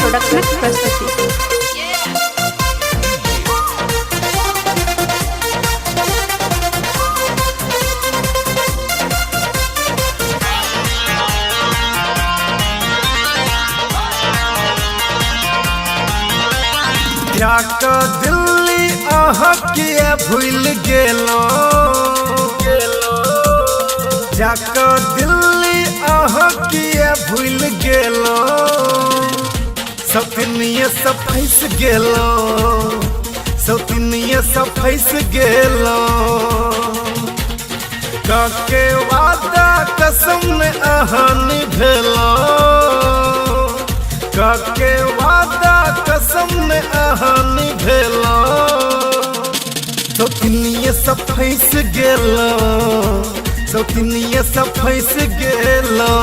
Production प्रस्तुति। जाक दिल्ली किए भूल गेलो जाक दिल्ली किए भूल गेलो सपनिए सब फंस गेलो सपनिए सब फंस गेलो काके वादा कसम ने निभेलो काके वादा कसम ने निभेलो सपनिए सब फंस गेलो सपनिए सब फंस गेलो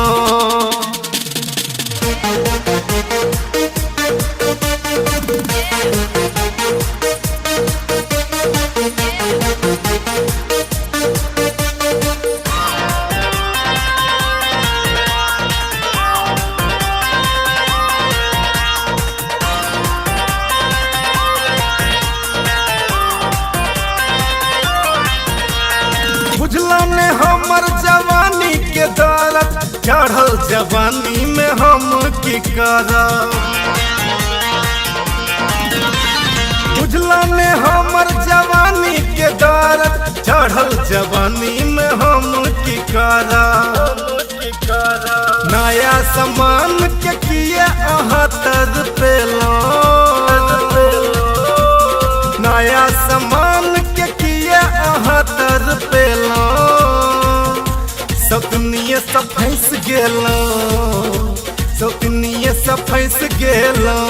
बुझला ने हमर जवानी के दर्द चढ़ल जवानी में हम की करब बुझला ने हमर जवानी के दर्द चढ़ल जवानी में हम की करब नया सामान के किए तर पेलो नया सामान के किए तर पेलो सपनिए सब फंस गेलो सपनिए सब फंस गेलो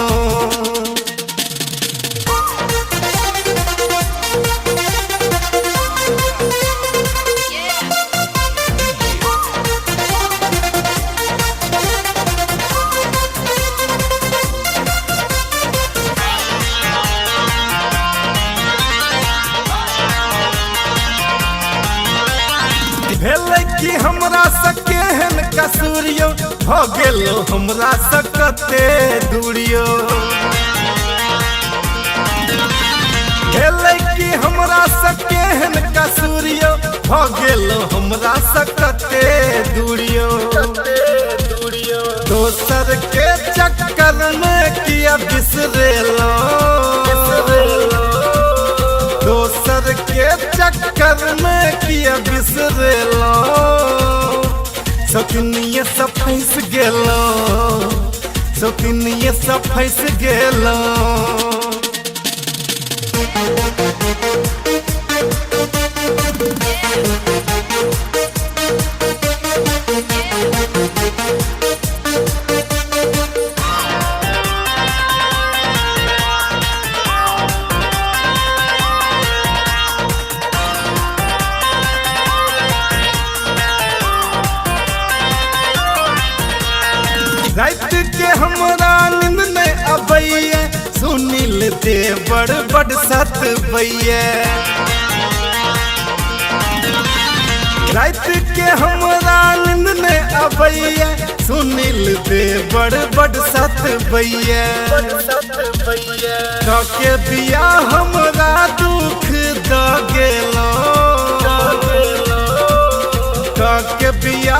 भेलै कि हमरा सके हन कसूरियो हो गेलो हमरा सकते दूरियो भेलै कि हमरा सके हन कसूरियो हो गेलो हमरा सकते दूरियो दोसर के चक्कर में किया बिसरेलो दोसर के चक्कर में किया बिसरेलो सपनिए सब फंस गेलो सपनिए सब फंस गेलो रात के हमरा नींद नहीं अबैये सुनील दे बड़ सत बैये रात के हमरा नींद नहीं अबैये सुनील दे बड़ सत बैये के बिया हमरा दुख द गेलो के बिया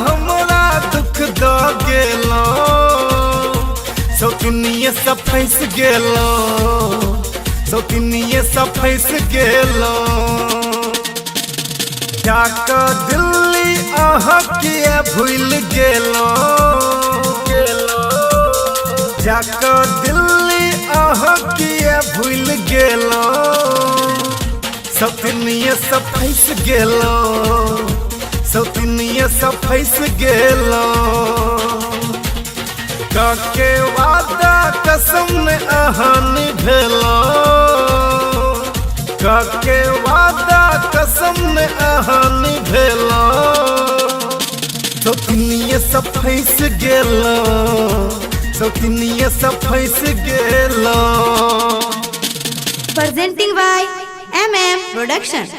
हमरा दुख द गेलो सपनिए सब फंस गेलो सपनिए सब फंस गेलो जाक दिल्ली किए भूल गेलो जाक दिल्ली किए भूल गेलो सपनिए सब फंस गेलो सपनिए सब फंस गेलो काके वादा कसम ने निभेलो काके वादा कसम ने निभेलो सपनिए सब फंस गेलो सपनिए सब फंस गेलो Presenting by MM Production।